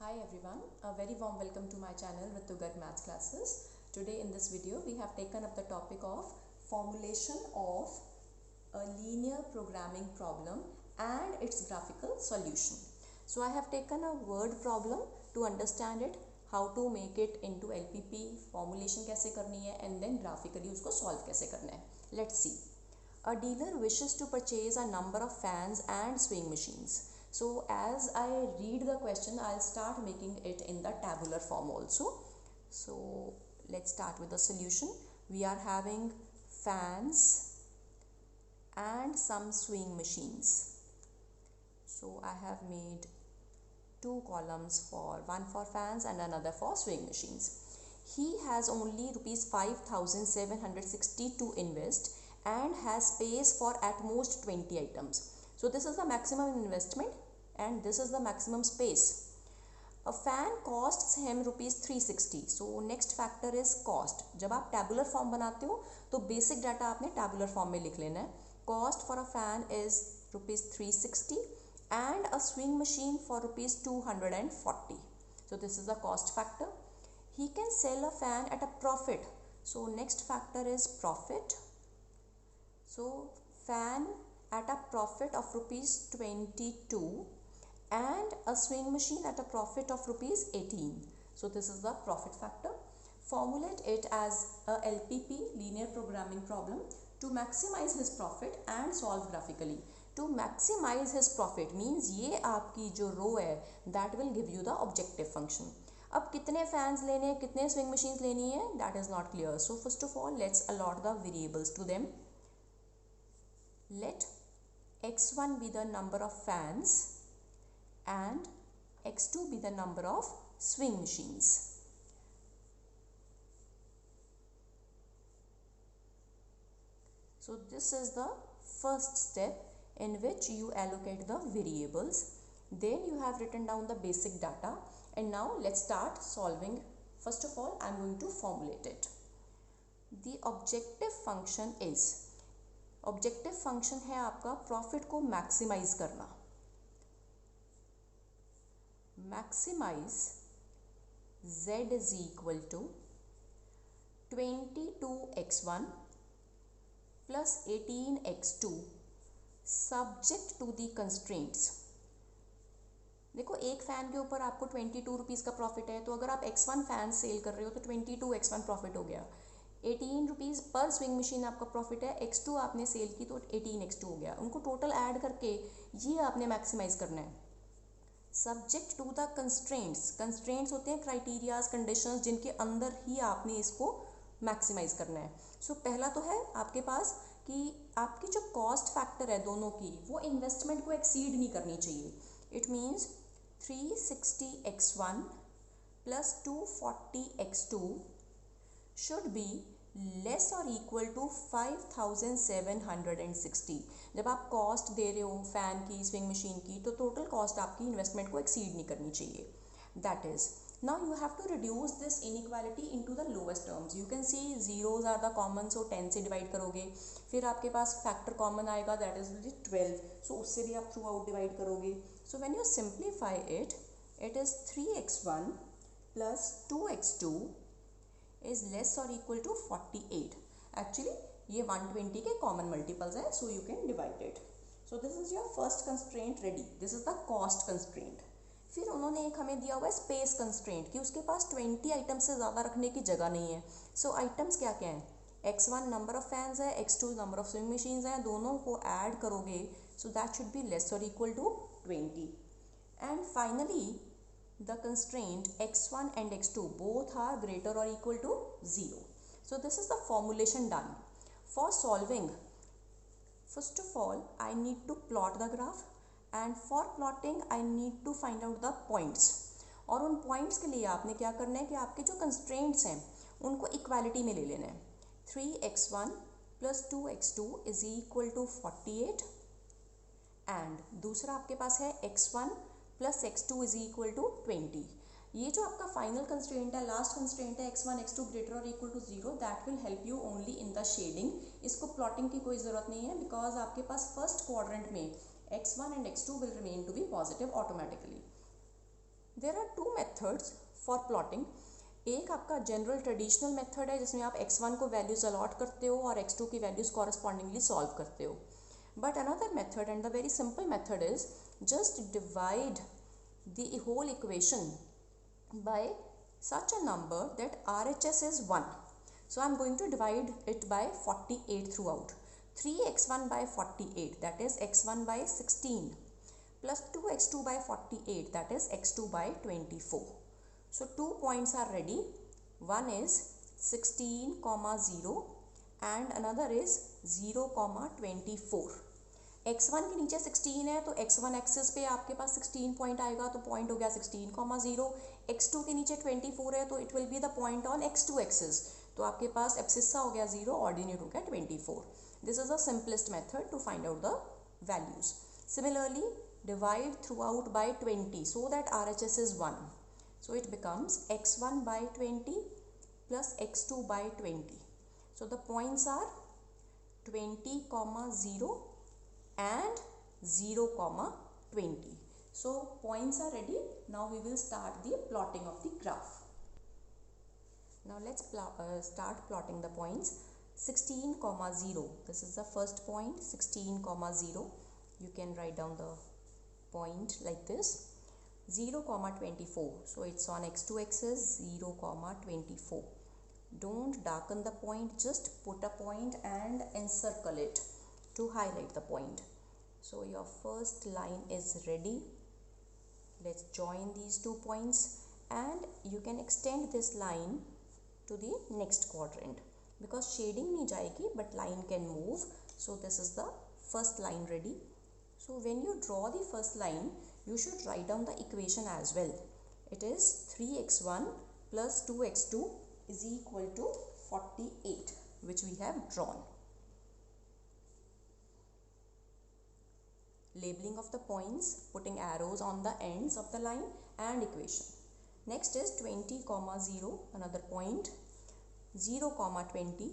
Hi everyone, a very warm welcome to my channel Rittugat Maths Classes. Today in this video we have taken up the topic of formulation of a linear programming problem and its graphical solution. So I have taken a word problem to understand it, how to make it into L.P.P, formulation कैसे करनी है and then graphically उसको solve कैसे करना है. Let's see. A dealer wishes to purchase a number of fans and swing machines. So as I read the question, I'll start making it in the tabular form also. So let's start with the solution. We are having fans and some swing machines. So I have made two columns, one for fans and another for swing machines. He has only rupees 5,760 to invest and has space for at most 20 items. So this is the maximum investment and this is the maximum space. A fan costs him rupees 360. So next factor is cost. जब आप tabular form बनाते हो तो basic data आपने tabular form में लिख लेना है. Cost for a fan is rupees 360 and a swing machine for rupees 240. So this is the cost factor. He can sell a fan at a profit. So next factor is profit. So fan at a profit of rupees 22 and a swing machine at a profit of rupees 18. So this is the profit factor. Formulate it as a L.P.P, linear programming problem, to maximize his profit and solve graphically. To maximize his profit means ये आपकी जो row है that will give you the objective function. अब कितने fans लेने हैं, कितने swing machines लेनी है, that is not clear. So first of all, let's allot the variables to them. Let x1 be the number of fans and x2 be the number of swing machines. So this is the first step in which you allocate the variables. Then you have written down the basic data and now let's start solving. First of all, I am going to formulate it. The objective function is, objective function है आपका profit को maximize करना. Maximize z is equal to 22x1 plus 18x2 subject to the constraints. देखो एक fan के ऊपर आपको 22 rupees का प्रॉफिट है, तो अगर आप x1 फैन सेल कर रहे हो तो 22x1 प्रॉफिट हो गया. 18 रुपीज़ पर स्विंग मशीन आपका प्रॉफिट है, x2 आपने सेल की तो 18x2 हो गया. उनको टोटल ऐड करके ये आपने मैक्सिमाइज करना है. Subject to the constraints, constraints होते हैं क्राइटेरियाज, कंडीशंस जिनके अंदर ही आपने इसको मैक्सिमाइज करना है. सो पहला तो है आपके पास कि आपकी जो कॉस्ट फैक्टर है दोनों की वो इन्वेस्टमेंट को एक्सीड नहीं करनी चाहिए. It means 360x1 plus 240x2 should be less और इक्वल टू 5,760. जब आप कॉस्ट दे रहे हो फैन की, स्विंग मशीन की, तो टोटल कॉस्ट आपकी इन्वेस्टमेंट को एक्सीड नहीं करनी चाहिए. That is, now you have to reduce this inequality into the lowest terms. You can see zeros are the common, so 10 से डिवाइड करोगे. फिर आपके पास फैक्टर कॉमन आएगा, दैट इज 12, सो उससे भी आप थ्रू आउट डिवाइड करोगे. So when you simplify it, it is 3x1 plus 2x2 is less or equal to 48. Actually ये 120 के कॉमन मल्टीपल्स हैं, so you can divide it. So this is your first constraint ready. This is the cost constraint. फिर उन्होंने एक हमें दिया हुआ है स्पेस कंस्ट्रेंट कि उसके पास 20 आइटम से ज़्यादा रखने की जगह नहीं है. सो आइटम्स क्या क्या हैं, x1 नंबर ऑफ फैंस है, x2 number of swing machines हैं, दोनों को ऐड करोगे so that should be less और equal to 20. And finally the constraint x1 and x2 both are greater or equal to 0. So this is the formulation done. For solving, first of all I need to plot the graph and for plotting I need to find out the points. और उन points के लिए आपने क्या करना है कि आपके जो constraints हैं उनको equality में ले लेना है. 3x1 plus 2x2 is equal to 48 and दूसरा आपके पास है x1 plus x2 is equal to 20. ये जो आपका फाइनल कंस्ट्रेंट है, लास्ट कंस्ट्रेंट है x1 x2 ग्रेटर और equal to 0, that will help you only in the shading. इसको प्लॉटिंग की कोई ज़रूरत नहीं है बिकॉज आपके पास फर्स्ट क्वाड्रेंट में x1 and x2 will remain to be positive automatically. There are two methods for plotting. एक आपका जनरल ट्रेडिशनल मेथड है जिसमें आप x1 को वैल्यूज़ अलॉट करते हो और x2 की वैल्यूज़ कॉरस्पॉन्डिंगली सॉल्व करते हो. But another method and the very simple method is just divide the whole equation by such a number that RHS is 1. So I am going to divide it by 48 throughout. 3x1 by 48, that is x1 by 16, plus 2x2 by 48, that is x2 by 24. So 2 points are ready. One is 16, 0 and another is 0, 24. x1 के नीचे 16 है तो x1 axis पे आपके पास 16 point आएगा, तो point हो गया 16, 0. x2 के नीचे 24 है तो it will be the point on x2 axis, तो आपके पास एब्सिस्सा हो गया 0, ऑर्डिनेट हो गया 24. This is the simplest method to find out the values. Similarly divide throughout by 20 so that RHS is 1. So it becomes x1 by 20 plus x2 by 20. So the points are 20, 0 and 0, 20. So points are ready. Now we will start the plotting of the graph. Now let's start plotting the points. 16, 0. This is the first point. 16, 0. You can write down the point like this. 0, 24. So it's on x2 axis. 0, 24. Don't darken the point. Just put a point and encircle it to highlight the point. So your first line is ready. Let's join these 2 points and you can extend this line to the next quadrant because shading nahi jayegi but line can move. So this is the first line ready. So when you draw the first line, you should write down the equation as well. It is 3x1 plus 2x2 is equal to 48, which we have drawn. Labeling of the points, putting arrows on the ends of the line and equation. Next is 20, 0, another point. 0, 20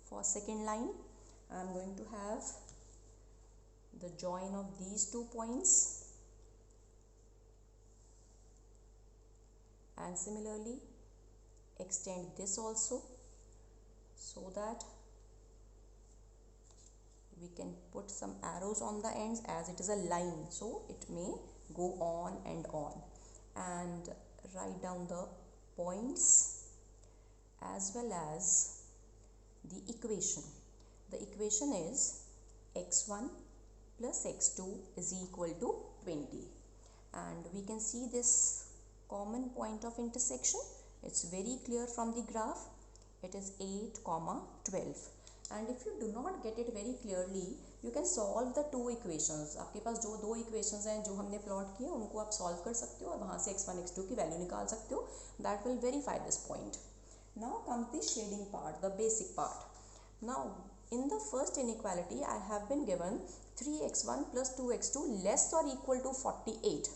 for second line. I am going to have the join of these 2 points and similarly extend this also so that we can put some arrows on the ends as it is a line, so it may go on, and write down the points as well as the equation. The equation is x1 plus x2 is equal to 20, and we can see this common point of intersection. It's very clear from the graph. It is 8, 12. And if you do not get it very clearly, you can solve the 2 equations. आपके पास जो 2 equations हैं जो हमने plot किए उनको आप solve कर सकते हो और वहाँ से x1 x2 की value निकाल सकते हो. That will verify this point. Now comes the shading part, the basic part. Now in the first inequality, I have been given 3x1 plus 2x2 less or equal to 48.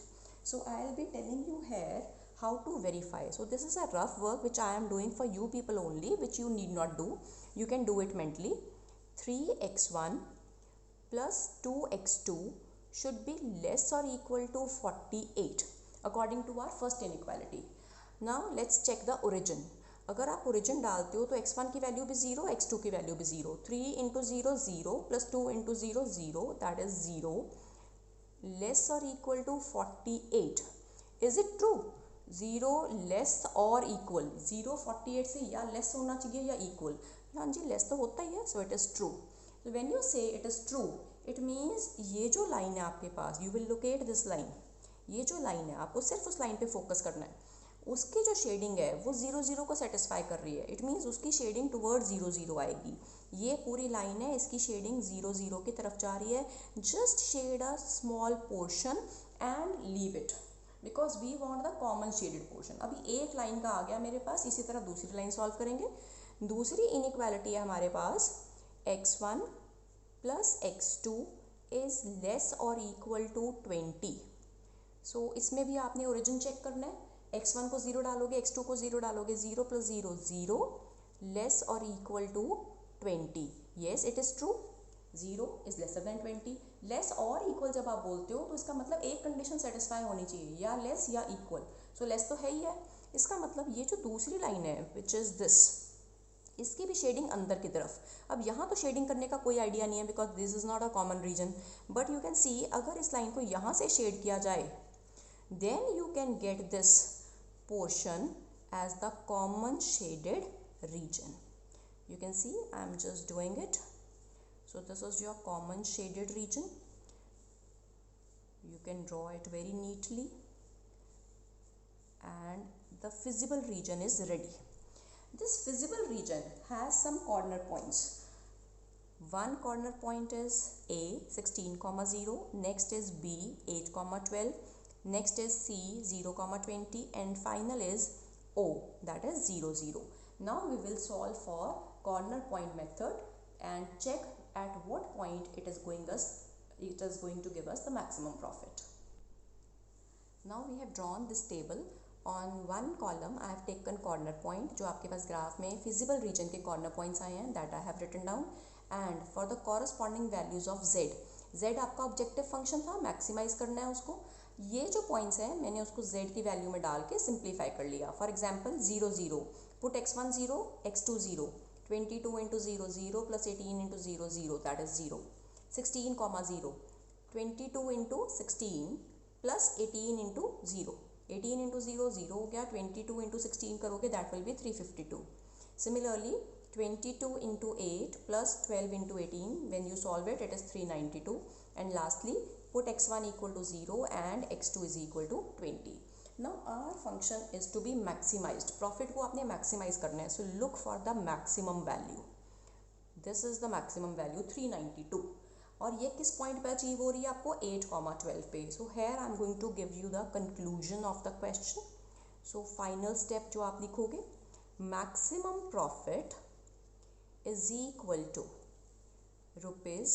So I will be telling you here how to verify. So this is a rough work which I am doing for you people only, which you need not do. You can do it mentally. 3x1 plus 2x2 should be less or equal to 48 according to our first inequality. Now let's check the origin. अगर आप origin डालते हो तो x1 की value भी 0, x2 की value भी 0. 3 into 0 0 plus 2 into 0 0, that is 0, less or equal to 48. Is it true? 0 less or equal. 0 48 से या less होना चाहिए या equal. हाँ जी, लेस तो होता ही है, so it is true. So when you say it is true, it means ये जो लाइन है आपके पास, you will locate this line. ये जो लाइन है आपको सिर्फ उस लाइन पे फोकस करना है. उसकी जो शेडिंग है वो 0 0 को सेटिस्फाई कर रही है. इट मीन्स उसकी शेडिंग टुवर्ड 0 0 आएगी. ये पूरी लाइन है, इसकी शेडिंग 0 0 की तरफ जा रही है. Just shade a small portion and leave it because we want the common shaded portion. अभी एक लाइन का आ गया मेरे पास, इसी तरह दूसरी लाइन सॉल्व करेंगे. दूसरी इनइक्वालिटी है हमारे पास x1 plus x2 is less और इक्वल टू 20. सो इसमें भी आपने ओरिजिन चेक करना है. x1 को 0 डालोगे, x2 को 0 डालोगे, 0 प्लस 0 0, लेस और equal to 20. Yes, it is true. 0 is lesser than 20. Less और इक्वल जब आप बोलते हो तो इसका मतलब एक कंडीशन सेटिस्फाई होनी चाहिए, या लेस या इक्वल. सो लेस तो है ही है। इसका मतलब ये जो दूसरी लाइन है विच इज़ दिस, इसकी भी शेडिंग अंदर की तरफ। अब यहाँ तो शेडिंग करने का कोई आइडिया नहीं है because this is not a common region, but you can see अगर इस लाइन को यहाँ से शेड किया जाए then you can get this portion as the common shaded region. You can see I am just doing it. So this is your common shaded region. You can draw it very neatly and the visible region is ready. This visible region has some corner points. One corner point is A 16,0, next is B 8,12, next is C 0,20 and final is O, that is 0, 0. Now we will solve for corner point method and check at what point it is going to give us the maximum profit. Now we have drawn this table. On one column I have taken corner point, जो आपके पास graph में feasible region के corner points आए हैं, that I have written down. And for the corresponding values of z आपका objective function था, maximise करना है उसको. ये जो पॉइंट्स हैं मैंने उसको z की वैल्यू में डाल के सिंप्लीफाई कर लिया. For example 0, 0, put x1 0, x2 0, 22 into 0 0 plus 18 into 0 0, that is 0. 16, 0, 22 into 16 plus 18 into 0, 18 into 0 0 हो गया, 22 into 16 करोगे that will be 352. Similarly 22 into 8 plus 12 into 18, when you solve it it is 392. And lastly put x1 equal to 0 and x2 is equal to 20. Now our function is to be maximized. Profit को आपने maximize करना है, so look for the maximum value. This is the maximum value 392. और ये किस point पे achieve हो रही है आपको 8,12 पे. So here I am going to give you the conclusion of the question. So final step जो आप लिखोगे, maximum profit is equal to rupees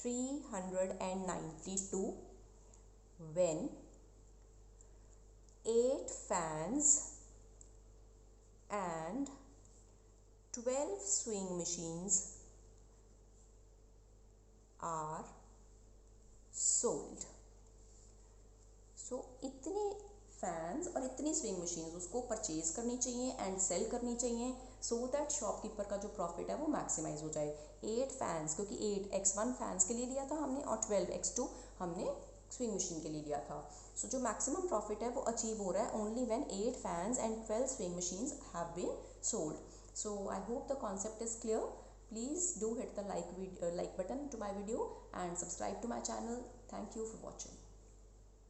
392 when 8 fans and 12 swing machines are sold. So इतने fans और इतनी swing machines उसको purchase करनी चाहिए and cell करनी चाहिए, सो दैट शॉपकीपर का जो प्रॉफिट है वो मैक्सिमाइज हो जाए. 8 फैंस, क्योंकि 8 x1 फैंस के लिए लिया था हमने और 12 x2 हमने स्विंग मशीन के लिए लिया था. सो जो मैक्सिमम प्रॉफिट है वो अचीव हो रहा है only when 8 fans and 12 swing machines have been sold. So I hope the concept is clear. Please do hit the like button to my video and subscribe to my channel. Thank you for watching.